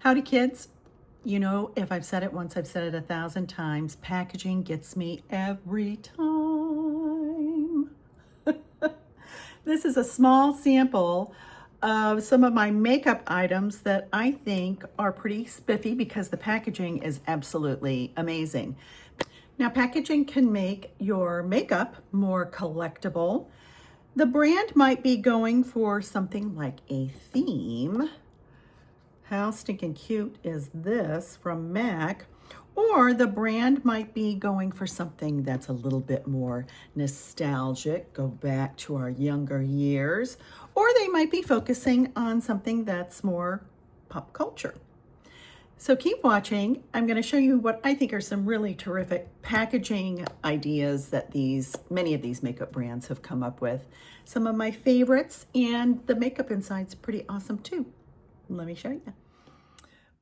Howdy, kids. You know, if I've said it once, I've said it 1,000 times. Packaging gets me every time. This is a small sample of some of my makeup items that I think are pretty spiffy because the packaging is absolutely amazing. Now, packaging can make your makeup more collectible. The brand might be going for something like a theme. How stinking cute is this from MAC? Or the brand might be going for something that's a little bit more nostalgic, go back to our younger years. Or they might be focusing on something that's more pop culture. So keep watching. I'm going to show you what I think are some really terrific packaging ideas that many of these makeup brands have come up with. Some of my favorites, and the makeup inside's pretty awesome too. Let me show you.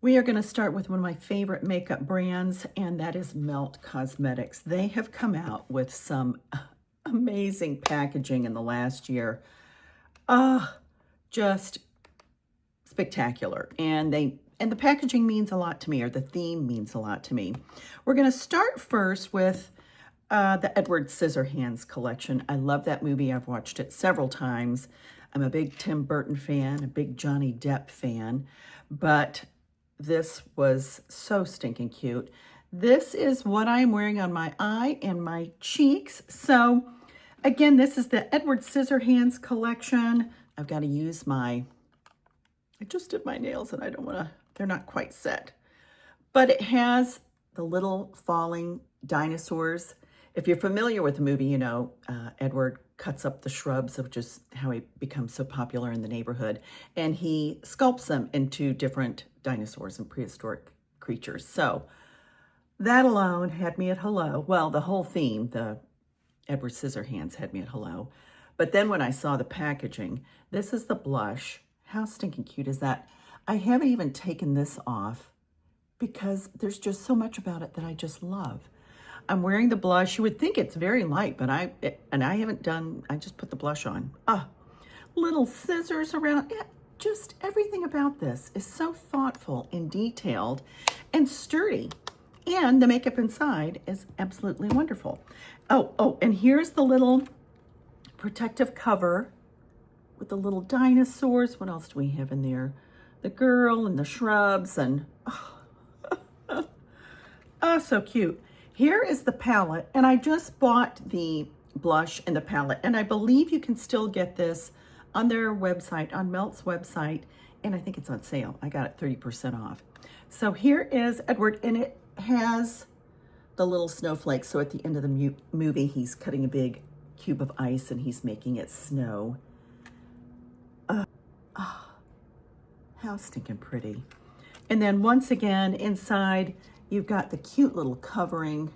We are going to start with one of my favorite makeup brands, and that is Melt Cosmetics. They have come out with some amazing packaging in the last year. Just spectacular. And the packaging means a lot to me, or the theme means a lot to me. We're going to start first with the Edward Scissorhands collection. I love that movie. I've watched it several times. I'm a big Tim Burton fan, a big Johnny Depp fan, but this was so stinking cute. This is what I'm wearing on my eye and my cheeks. So again, this is the Edward Scissorhands collection. I've got to use I just did my nails and they're not quite set. But it has the little falling dinosaurs. If you're familiar with the movie, you know, Edward cuts up the shrubs, which is how he becomes so popular in the neighborhood. And he sculpts them into different dinosaurs and prehistoric creatures. So that alone had me at hello. Well, the whole theme, the Edward Scissorhands, had me at hello. But then when I saw the packaging, this is the blush. How stinking cute is that? I haven't even taken this off because there's just so much about it that I just love. I'm wearing the blush. You would think it's very light, but I just put the blush on. Little scissors around. Just everything about this is so thoughtful and detailed and sturdy. And the makeup inside is absolutely wonderful. Oh, and here's the little protective cover with the little dinosaurs. What else do we have in there? The girl and the shrubs and oh, so cute. Here is the palette, and I just bought the blush and the palette, and I believe you can still get this on their website, on Melt's website, and I think it's on sale. I got it 30% off. So here is Edward, and it has the little snowflakes. So at the end of the movie, he's cutting a big cube of ice and he's making it snow. How stinking pretty. And then once again, inside, you've got the cute little covering.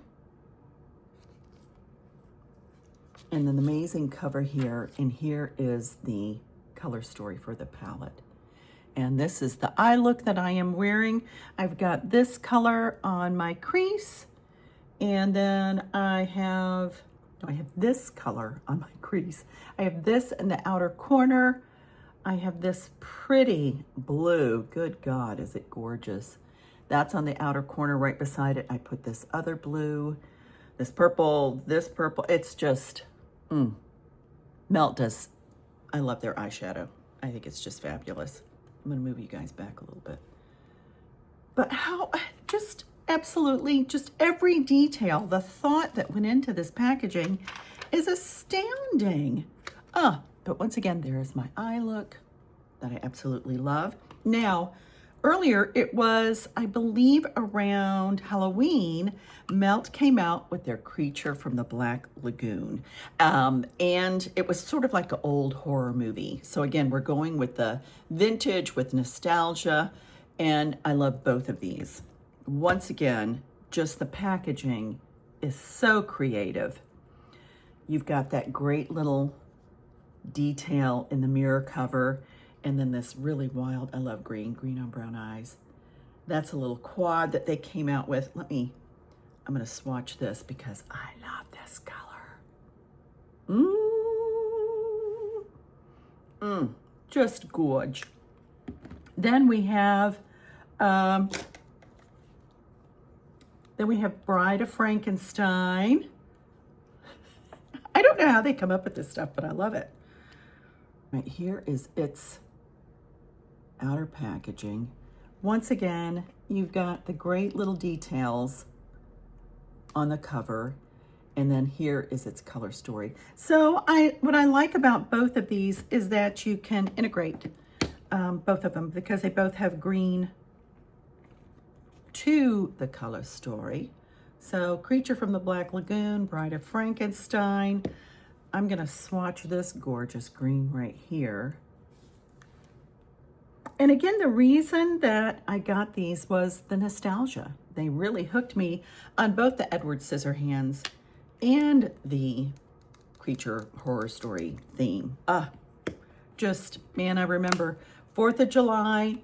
And then the amazing cover here. And here is the color story for the palette. And this is the eye look that I am wearing. I've got this color on my crease. And then I have this color on my crease. I have this in the outer corner. I have this pretty blue. Good God, is it gorgeous? That's on the outer corner. Right beside it, I put this other blue, this purple. It's just, Melt does, I love their eyeshadow. I think it's just fabulous. I'm gonna move you guys back a little bit. But how, just absolutely, just every detail, the thought that went into this packaging is astounding. But once again, there is my eye look that I absolutely love. Now, earlier it was, I believe around Halloween, Melt came out with their Creature from the Black Lagoon. And it was sort of like an old horror movie. So again, we're going with the vintage, with nostalgia, and I love both of these. Once again, just the packaging is so creative. You've got that great little detail in the mirror cover, and then this really wild, I love green on brown eyes. That's a little quad that they came out with. I'm gonna swatch this because I love this color. Just gorge. Then we have Um, then we have Bride of Frankenstein. I don't know how they come up with this stuff, but I love it. Right here is its outer packaging. Once again, you've got the great little details on the cover, and then here is its color story. So what I like about both of these is that you can integrate both of them because they both have green to the color story. So Creature from the Black Lagoon, Bride of Frankenstein. I'm gonna swatch this gorgeous green right here. And again, the reason that I got these was the nostalgia. They really hooked me on both the Edward Scissorhands and the Creature horror story theme. Man, I remember 4th of July,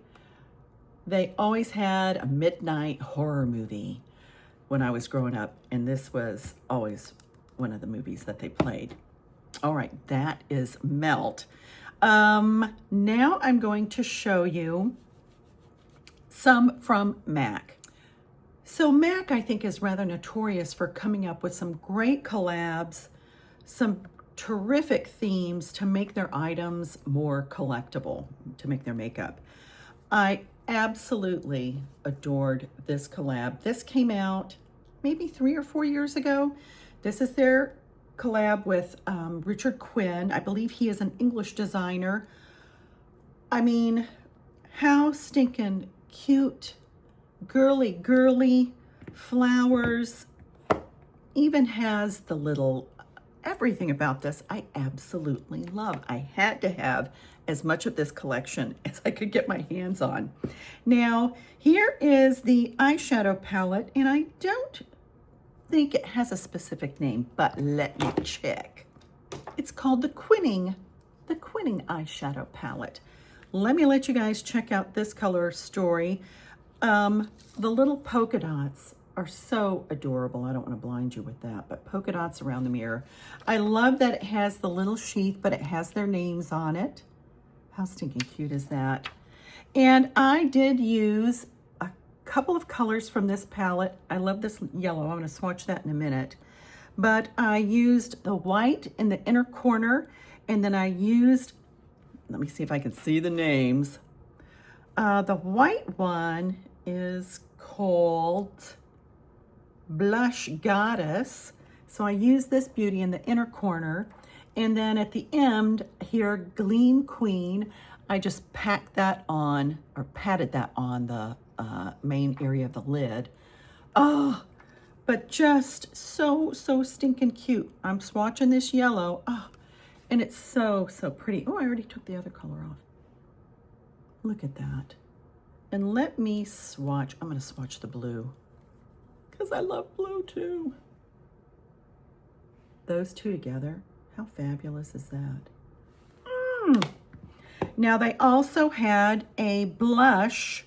they always had a midnight horror movie when I was growing up, and this was always one of the movies that they played. All right, that is Melt. Now I'm going to show you some from MAC. So MAC, I think, is rather notorious for coming up with some great collabs, some terrific themes to make their items more collectible, to make their makeup. I absolutely adored this collab. This came out maybe 3 or 4 years ago. This is their collab with Richard Quinn. I believe he is an English designer. I mean, how stinking cute, girly flowers. Even has the little, everything about this I absolutely love. I had to have as much of this collection as I could get my hands on. Now, here is the eyeshadow palette, and I don't think it has a specific name, but let me check. It's called the Quinning eyeshadow palette. Let you guys check out this color story. The little polka dots are so adorable. I don't want to blind you with that, but polka dots around the mirror. I love that it has the little sheath, but it has their names on it. How stinking cute is that? And I did use a couple of colors from this palette. I love this yellow. I'm going to swatch that in a minute. But I used the white in the inner corner, and then I used, let me see if I can see the names. The white one is called Blush Goddess. So I used this beauty in the inner corner. And then at the end here, Gleam Queen, I just packed that on, or patted that on the main area of the lid. Oh, but just so stinking cute. I'm swatching this yellow. Oh, and it's so pretty. Oh, I already took the other color off. Look at that. And let me swatch. I'm going to swatch the blue because I love blue too. Those two together, how fabulous is that? Now they also had a blush,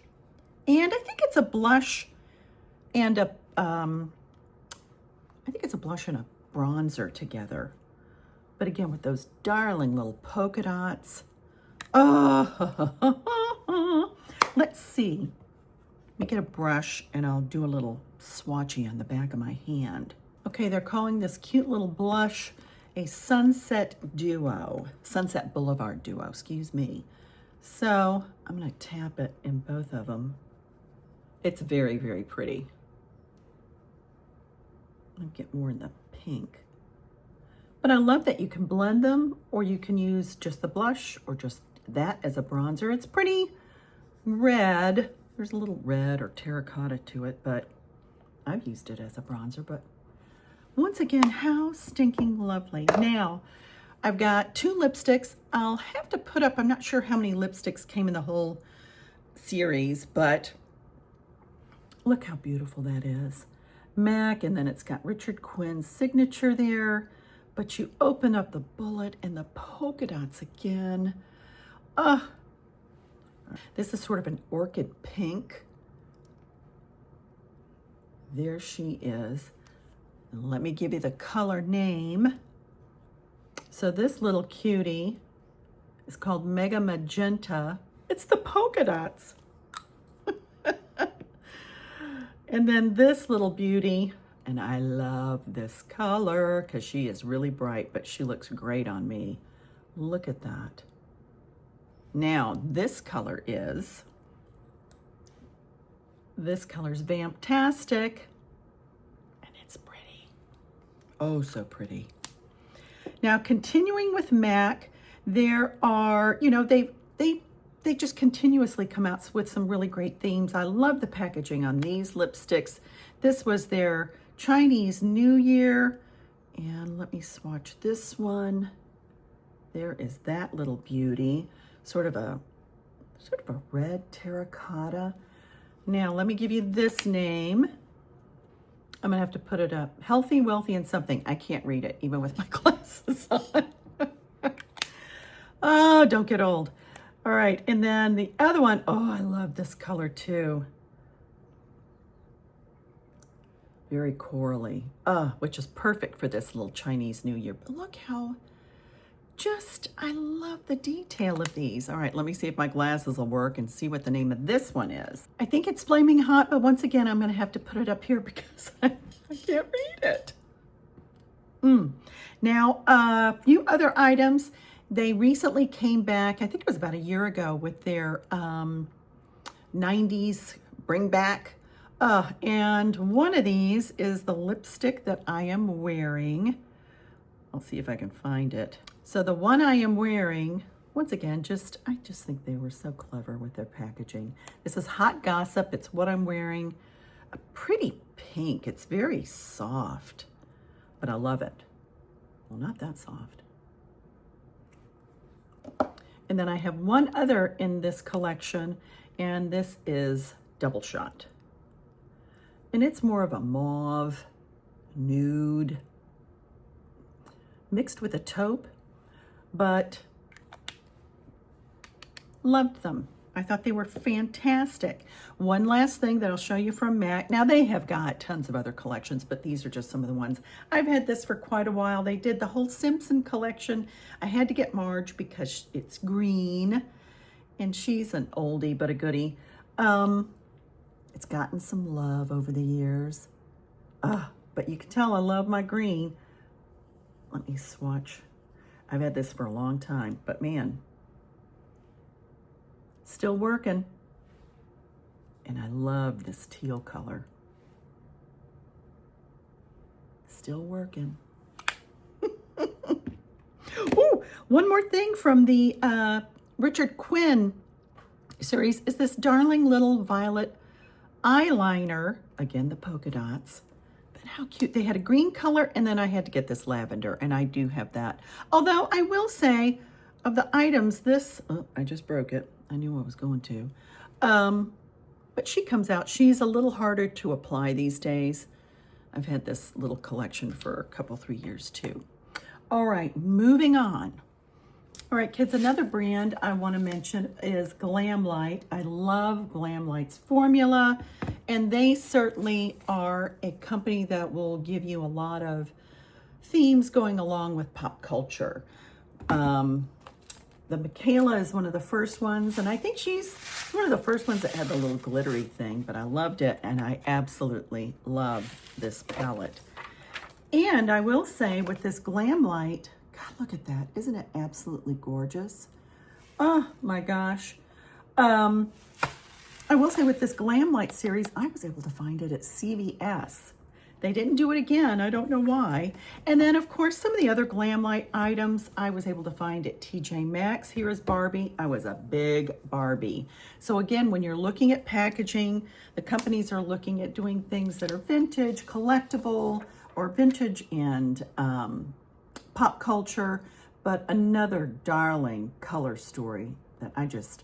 and I think it's a blush and a bronzer together. But again, with those darling little polka dots. Oh, let's see. Let me get a brush and I'll do a little swatchy on the back of my hand. Okay, they're calling this cute little blush a Sunset Boulevard Duo, excuse me. So I'm gonna tap it in both of them. It's very pretty. I'll get more in the pink. But I love that you can blend them, or you can use just the blush or just that as a bronzer. It's pretty red. There's a little red or terracotta to it, but I've used it as a bronzer. But once again, how stinking lovely. Now, I've got 2 lipsticks. I'll have to put up, I'm not sure how many lipsticks came in the whole series, but look how beautiful that is. MAC, and then it's got Richard Quinn's signature there. But you open up the bullet and the polka dots again. This is sort of an orchid pink. There she is. And let me give you the color name. So this little cutie is called Mega Magenta. It's the polka dots. And then this little beauty, and I love this color because she is really bright, but she looks great on me. Look at that. Now, this color is Vamptastic, and it's pretty. Oh, so pretty. Now, continuing with MAC, there are, they just continuously come out with some really great themes. I love the packaging on these lipsticks. This was their Chinese New Year. And let me swatch this one. There is that little beauty, sort of a red terracotta. Now, let me give you this name. I'm gonna have to put it up. Healthy, Wealthy, and Something. I can't read it, even with my glasses on. Oh, don't get old. All right, and then the other one, oh, I love this color too. Very corally, which is perfect for this little Chinese New Year. But look how I love the detail of these. All right, let me see if my glasses will work and see what the name of this one is. I think it's Flaming Hot, but once again, I'm gonna have to put it up here because I can't read it. Now, a few other items. They recently came back, I think it was about a year ago, with their 90s bring back. And one of these is the lipstick that I am wearing. I'll see if I can find it. So the one I am wearing, once again, I just think they were so clever with their packaging. This is Hot Gossip. It's what I'm wearing. A pretty pink. It's very soft, but I love it. Well, not that soft. And then I have one other in this collection, and this is Double Shot. And it's more of a mauve, nude, mixed with a taupe, but loved them. I thought they were fantastic. One last thing that I'll show you from MAC. Now, they have got tons of other collections, but these are just some of the ones. I've had this for quite a while. They did the whole Simpson collection. I had to get Marge because it's green, and she's an oldie but a goodie. It's gotten some love over the years. But you can tell I love my green. Let me swatch. I've had this for a long time, but man, still working. And I love this teal color. Still working. Oh, one more thing from the Richard Quinn series is this darling little violet eyeliner. Again, the polka dots. But how cute. They had a green color, and then I had to get this lavender, and I do have that. Although I will say, of the items, I just broke it. I knew I was going to. But she comes out. She's a little harder to apply these days. I've had this little collection for a couple, 3 years too. All right, moving on. All right, kids, another brand I want to mention is Glamlite. I love Glamlite's formula, and they certainly are a company that will give you a lot of themes going along with pop culture. The Michaela is one of the first ones, and I think she's one of the first ones that had the little glittery thing, but I loved it, and I absolutely love this palette. And I will say with this Glamlite, God, look at that. Isn't it absolutely gorgeous? Oh my gosh. I will say with this Glamlite series, I was able to find it at CVS. They didn't do it again. I don't know why. And then, of course, some of the other Glamlite items I was able to find at TJ Maxx. Here is Barbie. I was a big Barbie. So again, when you're looking at packaging, the companies are looking at doing things that are vintage, collectible, or vintage and pop culture. But another darling color story that I just,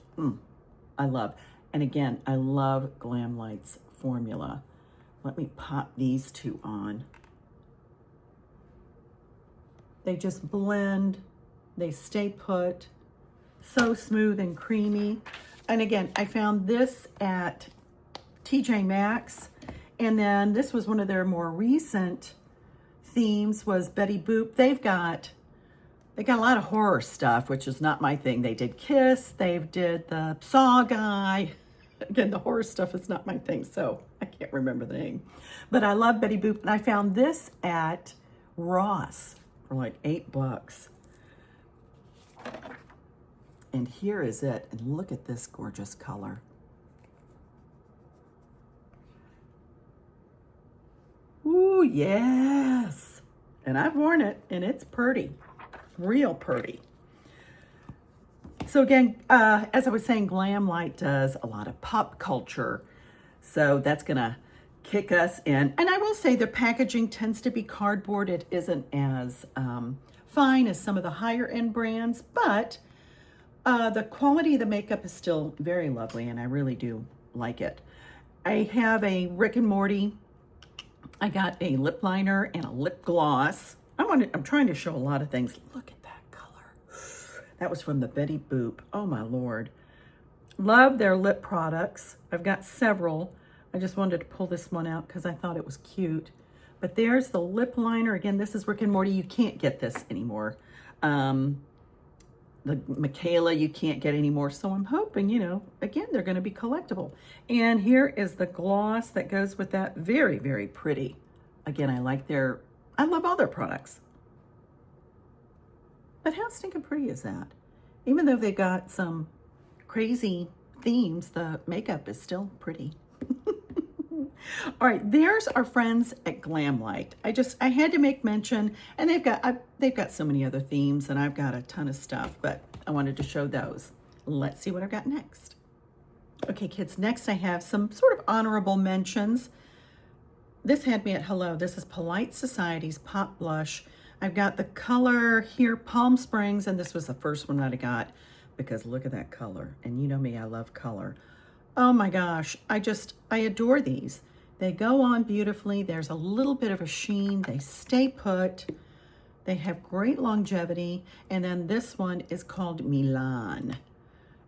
I love. And again, I love Glamlite's formula. Let me pop these two on. They just blend, they stay put, so smooth and creamy. And again, I found this at TJ Maxx, and then this was one of their more recent themes was Betty Boop. They got a lot of horror stuff, which is not my thing. They did Kiss, they did the Saw Guy. Again, the horror stuff is not my thing, so I can't can't remember the name. But I love Betty Boop, and I found this at Ross for like $8. And here is it. And look at this gorgeous color. Ooh, yes. And I've worn it, and it's pretty. Real pretty. So again, as I was saying, Glam Light does a lot of pop culture. So that's going to kick us in. And I will say the packaging tends to be cardboard. It isn't as fine as some of the higher end brands, but the quality of the makeup is still very lovely, and I really do like it. I have a Rick and Morty. I got a lip liner and a lip gloss. I'm trying to show a lot of things. Look at that color. That was from the Betty Boop. Oh my Lord. Love their lip products. I've got several. I just wanted to pull this one out because I thought it was cute. But there's the lip liner. Again, this is Rick and Morty. You can't get this anymore. The Michaela you can't get anymore. So I'm hoping, you know, again, they're going to be collectible. And here is the gloss that goes with that. Very, very pretty. Again, I love all their products. But how stinking pretty is that? Even though they got some crazy themes, the makeup is still pretty. All right, there's our friends at Glam Light. I had to make mention, and they've got so many other themes, and I've got a ton of stuff, but I wanted to show those. Let's see what I've got next. Okay, kids, next I have some sort of honorable mentions. This had me at hello. This is Polite Society's Pop Blush. I've got the color here, Palm Springs, and this was the first one that I got because look at that color. And you know me, I love color. Oh my gosh, I adore these. They go on beautifully. There's a little bit of a sheen. They stay put. They have great longevity. And then this one is called Milan.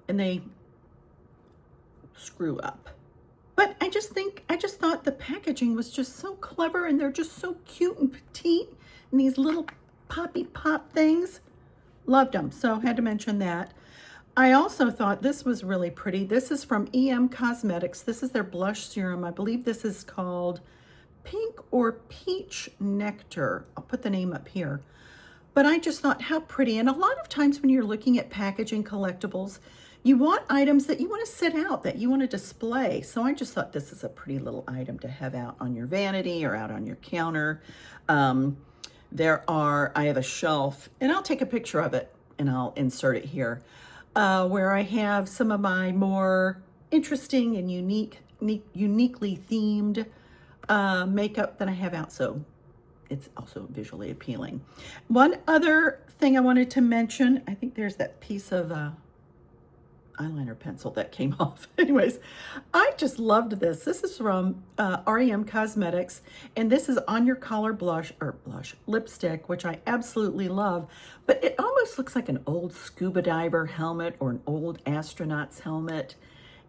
And they screw up. But I just thought the packaging was just so clever, and they're just so cute and petite. And these little poppy pop things. Loved them. So had to mention that. I also thought this was really pretty. This is from EM Cosmetics. This is their blush serum. I believe this is called Pink or Peach Nectar. I'll put the name up here. But I just thought how pretty. And a lot of times when you're looking at packaging collectibles, you want items that you want to sit out, that you want to display. So I just thought this is a pretty little item to have out on your vanity or out on your counter. I have a shelf, and I'll take a picture of it and I'll insert it here. Where I have some of my more interesting and uniquely themed makeup that I have out, so it's also visually appealing. One other thing I wanted to mention, I think there's that piece of eyeliner pencil that came off. Anyways, I just loved this. This is from REM Cosmetics, and this is On Your Collar lipstick, which I absolutely love, but it almost looks like an old scuba diver helmet or an old astronaut's helmet,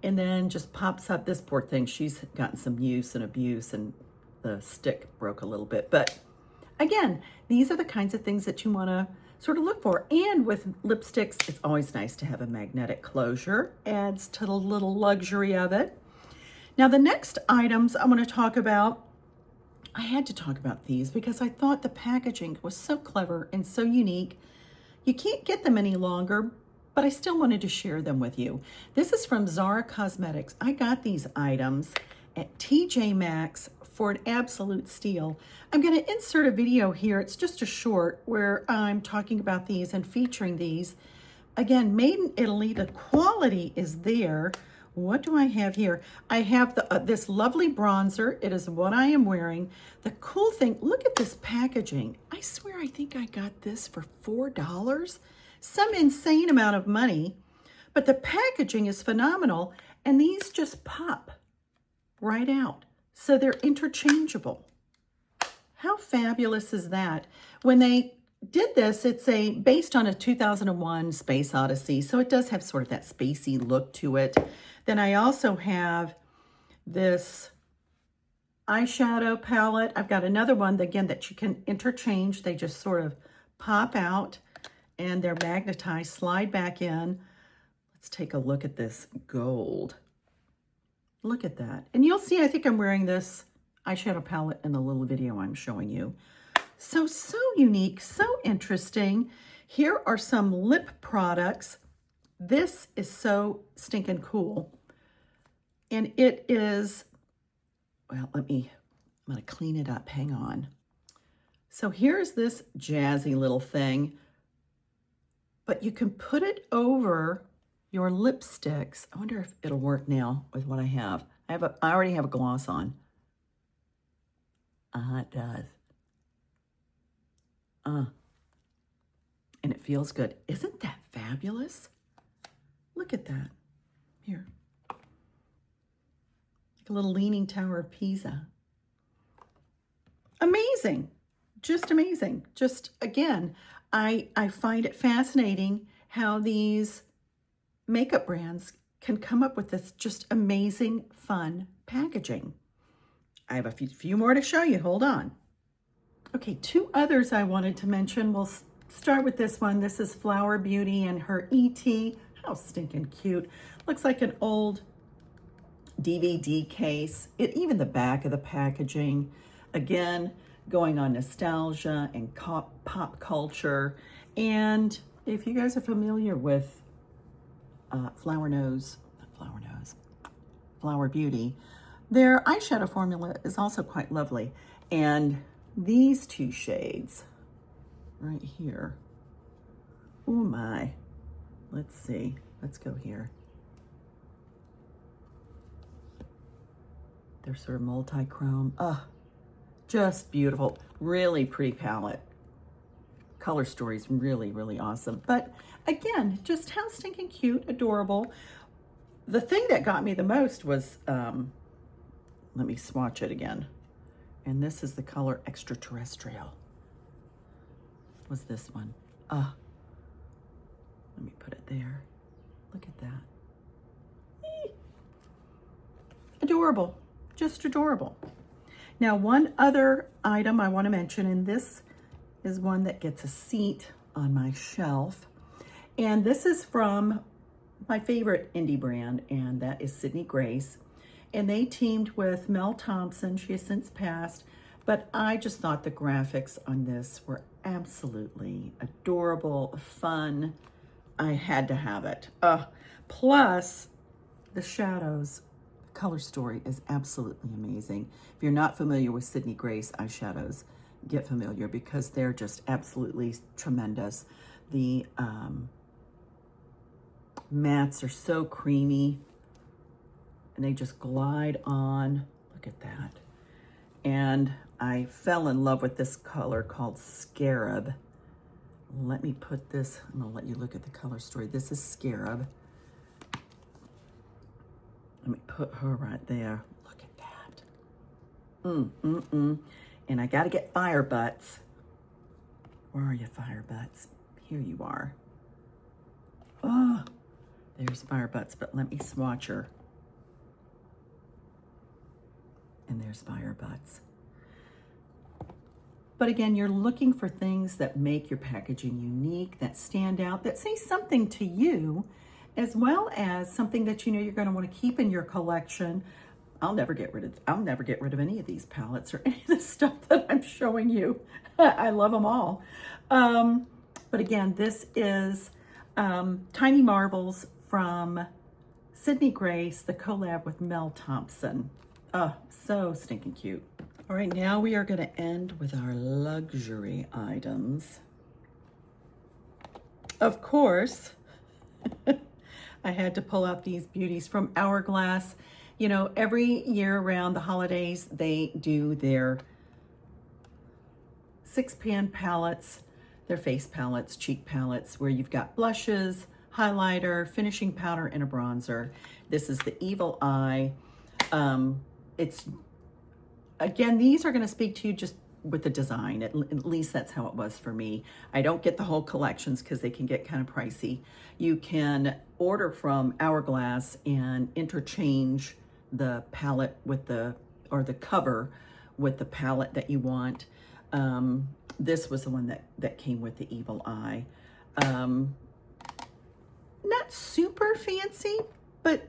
and then just pops up. This poor thing, she's gotten some use and abuse, and the stick broke a little bit. But again, these are the kinds of things that you want to sort of look for. And with lipsticks, it's always nice to have a magnetic closure. Adds to the little luxury of it. Now, the next items I want to talk about, I had to talk about these because I thought the packaging was so clever and so unique. You can't get them any longer, but I still wanted to share them with you. This is from Zara Cosmetics. I got these items at TJ Maxx for an absolute steal. I'm going to insert a video here. It's just a short where I'm talking about these and featuring these. Again, made in Italy. The quality is there. What do I have here? I have this lovely bronzer. It is what I am wearing. The cool thing, look at this packaging. I swear I think I got this for $4. Some insane amount of money, but the packaging is phenomenal, and these just pop right out. So they're interchangeable. How fabulous is that? When they did this, it's based on a 2001 Space Odyssey, so it does have sort of that spacey look to it. Then I also have this eyeshadow palette. I've got another one, again, that you can interchange. They just sort of pop out, and they're magnetized, slide back in. Let's take a look at this gold. Look at that. And you'll see, I think I'm wearing this eyeshadow palette in the little video I'm showing you. So unique, so interesting. Here are some lip products. This is so stinking cool. And it is, well, I'm gonna clean it up, hang on. So here's this jazzy little thing, but you can put it over your lipsticks. I wonder if it'll work now with what I have. I already have a gloss on. It does. And it feels good. Isn't that fabulous? Look at that. Here. Like a little leaning tower of Pisa. Amazing. Just amazing. Just, again, I find it fascinating how these makeup brands can come up with this just amazing, fun packaging. I have a few more to show you. Hold on. Okay, two others I wanted to mention. We'll start with this one. This is Flower Beauty and her E.T. How stinking cute. Looks like an old DVD case. Even the back of the packaging. Again, going on nostalgia and pop culture. And if you guys are familiar with Flower Beauty, their eyeshadow formula is also quite lovely. And these two shades right here, oh my, let's see, let's go here. They're sort of multi-chrome. Just beautiful, really pretty palette. Color story's really, really awesome. But again, just how stinking cute, adorable. The thing that got me the most was, let me swatch it again. And this is the color Extraterrestrial. Was this one? Let me put it there. Look at that. Adorable, just adorable. Now, one other item I want to mention, and this is one that gets a seat on my shelf. And this is from my favorite indie brand, and that is Sydney Grace. And they teamed with Mel Thompson. She has since passed, but I just thought the graphics on this were absolutely adorable, fun. I had to have it. Plus, the shadows, the color story is absolutely amazing. If you're not familiar with Sydney Grace eyeshadows, get familiar because they're just absolutely tremendous. The mattes are so creamy and they just glide on. Look at that. And I fell in love with this color called Scarab. Let me put this, I'm gonna let you look at the color story. This is Scarab. Let me put her right there. Look at that. And I gotta get Fire Butts. Where are you, Fire Butts? Here you are. There's Fire Butts, but let me swatch her. And there's Fire Butts. But again, you're looking for things that make your packaging unique, that stand out, that say something to you, as well as something that you know you're going to want to keep in your collection. I'll never get rid of any of these palettes or any of the stuff that I'm showing you. I love them all. But again, this is Tiny Marvels from Sydney Grace, the collab with Mel Thompson. So stinking cute. All right, now we are going to end with our luxury items. Of course, I had to pull out these beauties from Hourglass. You know, every year around the holidays, they do their 6-pan palettes, their face palettes, cheek palettes, where you've got blushes, highlighter, finishing powder, and a bronzer. This is the Evil Eye. Again, these are going to speak to you just with the design. At least that's how it was for me. I don't get the whole collections because they can get kind of pricey. You can order from Hourglass and interchange the palette with the cover with the palette that you want. This was the one that came with the Evil Eye. Not super fancy, but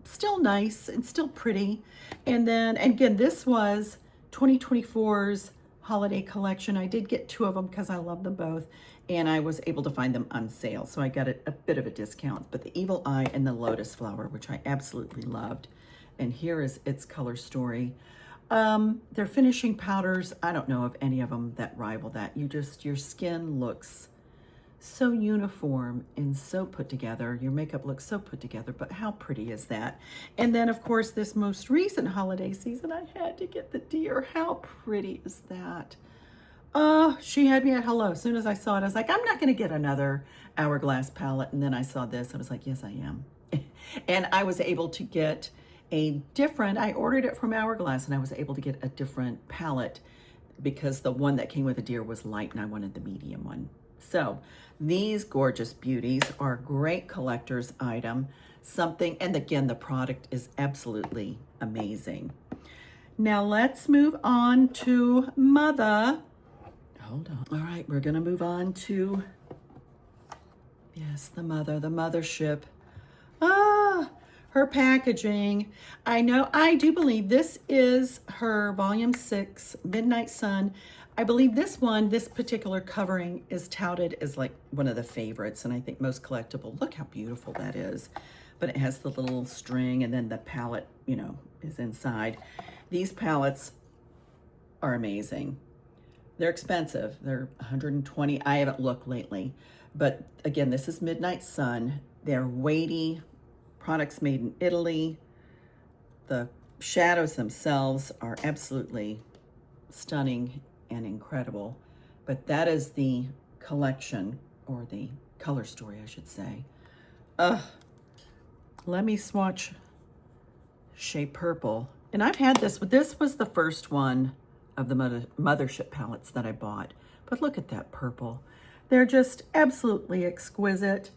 still nice and still pretty. And then again, this was 2024's holiday collection. I did get 2 of them because I love them both, and I was able to find them on sale, so I got a bit of a discount. But the Evil Eye and the Lotus Flower, which I absolutely loved. And here is its color story. Their finishing powders, I don't know of any of them that rival that. Your skin looks so uniform and so put together. Your makeup looks so put together, but how pretty is that? And then of course, this most recent holiday season, I had to get the deer. How pretty is that? Oh, she had me at hello. As soon as I saw it, I was like, I'm not gonna get another Hourglass palette. And then I saw this, I was like, yes, I am. And I was able to get I ordered it from Hourglass, and I was able to get a different palette because the one that came with the deer was light and I wanted the medium one. So these gorgeous beauties are a great collector's item, and again, the product is absolutely amazing. Now let's move on to Mother. Hold on. All right, we're gonna move on to, yes, the mothership. Her packaging. I do believe this is her volume 6, Midnight Sun. I believe this particular covering is touted as like one of the favorites, and I think most collectible. Look how beautiful that is. But it has the little string, and then the palette, is inside. These palettes are amazing. They're expensive. They're $120. I haven't looked lately. But again, this is Midnight Sun. They're weighty, products made in Italy. The shadows themselves are absolutely stunning and incredible. But that is the collection, or the color story, I should say. Let me swatch Shea Purple. And I've had this, but this was the first one of the Mothership palettes that I bought. But look at that purple. They're just absolutely exquisite.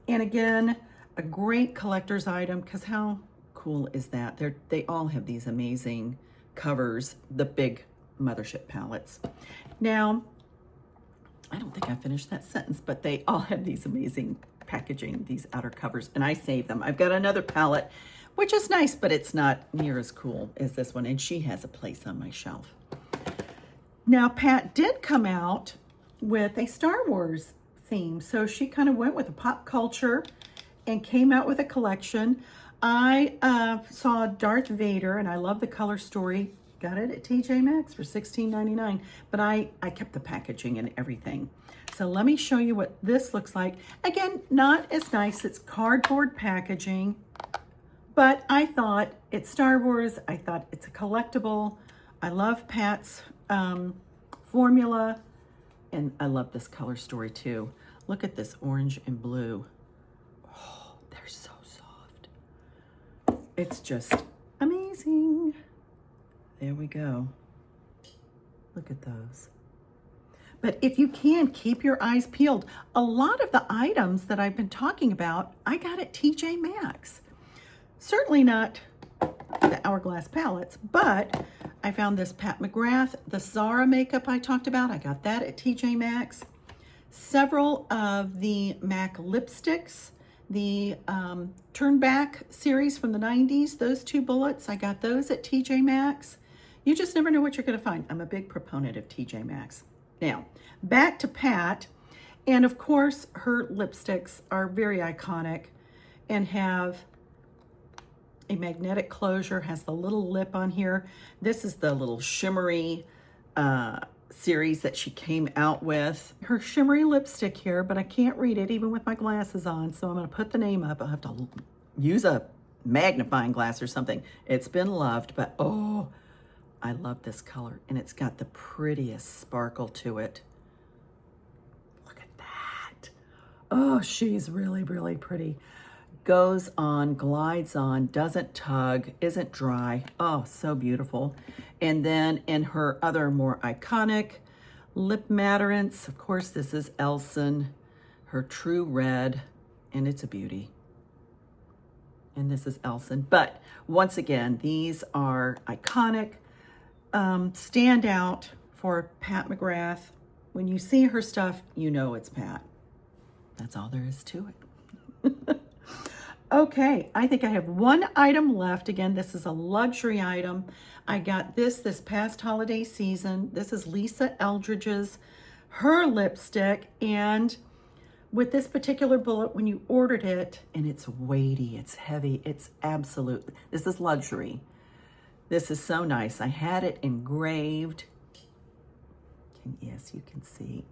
And again, a great collector's item, because how cool is that? They all have these amazing covers, the big Mothership palettes. Now, I don't think I finished that sentence, but they all have these amazing packaging, these outer covers, and I save them. I've got another palette, which is nice, but it's not near as cool as this one, and she has a place on my shelf. Now, Pat did come out with a Star Wars theme, so she kind of went with a pop culture and came out with a collection. I saw Darth Vader, and I love the color story. Got it at TJ Maxx for $16.99, but I kept the packaging and everything. So let me show you what this looks like. Again, not as nice. It's cardboard packaging, but I thought it's Star Wars. I thought it's a collectible. I love Pat's formula, and I love this color story too. Look at this orange and blue. Oh, they're so soft. It's just amazing. There we go. Look at those. But if you can, keep your eyes peeled. A lot of the items that I've been talking about, I got at TJ Maxx. Certainly not the Hourglass palettes, but I found this Pat McGrath, the Zara makeup I talked about. I got that at TJ Maxx. Several of the MAC lipsticks, the Turn Back series from the 90s, those 2 bullets, I got those at TJ Maxx. You just never know what you're going to find. I'm a big proponent of TJ Maxx. Now, back to Pat. And of course, her lipsticks are very iconic and have a magnetic closure, has the little lip on here. This is the little shimmery series that she came out with. Her shimmery lipstick here, but I can't read it even with my glasses on, so I'm going to put the name up. I'll have to use a magnifying glass or something. It's been loved, but oh, I love this color, and it's got the prettiest sparkle to it. Look at that. Oh, she's really, really pretty. Goes on, glides on, doesn't tug, isn't dry. Oh, so beautiful. And then in her other more iconic lip matterants, of course, this is Elson, her True Red, and it's a beauty. And this is Elson. But once again, these are iconic, stand out for Pat McGrath. When you see her stuff, you know it's Pat. That's all there is to it. Okay, I think I have one item left. Again, this is a luxury item. I got this past holiday season. This is Lisa Eldridge's, her lipstick. And with this particular bullet, when you ordered it, and it's weighty, it's heavy, it's absolute, this is luxury. This is so nice. I had it engraved. Yes, you can see.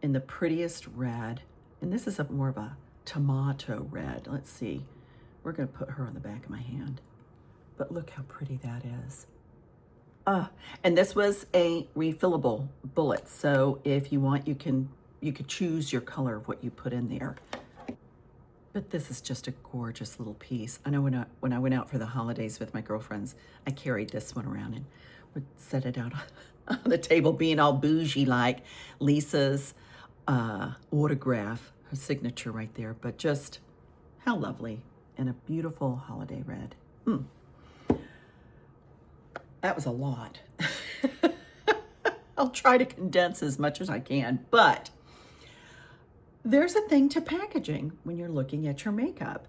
In the prettiest red. And this is more of a tomato red. Let's see. We're going to put her on the back of my hand. But look how pretty that is. And this was a refillable bullet. So if you want, you could choose your color of what you put in there. But this is just a gorgeous little piece. I know when I went out for the holidays with my girlfriends, I carried this one around and would set it out on the table, being all bougie like Lisa's autograph, her signature right there. But just how lovely, and a beautiful holiday red. That was a lot. I'll try to condense as much as I can, but there's a thing to packaging when you're looking at your makeup.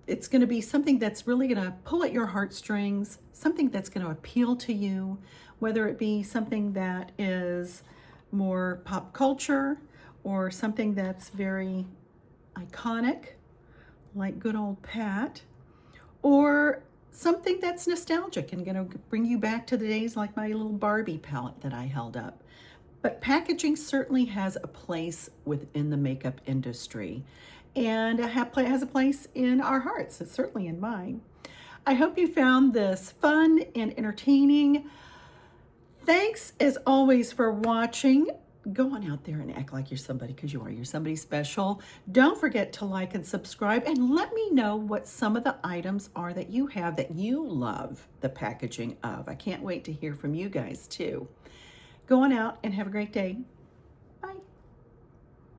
It's going to be something that's really going to pull at your heartstrings, something that's going to appeal to you, whether it be something that is more pop culture or something that's very iconic, like good old Pat, or something that's nostalgic and going to bring you back to the days like my little Barbie palette that I held up. But packaging certainly has a place within the makeup industry, and has a place in our hearts. It's certainly in mine. I hope you found this fun and entertaining. Thanks as always for watching. Go on out there and act like you're somebody, because you are. You're somebody special. Don't forget to like and subscribe, and let me know what some of the items are that you have that you love the packaging of. I can't wait to hear from you guys too. Go on out and have a great day.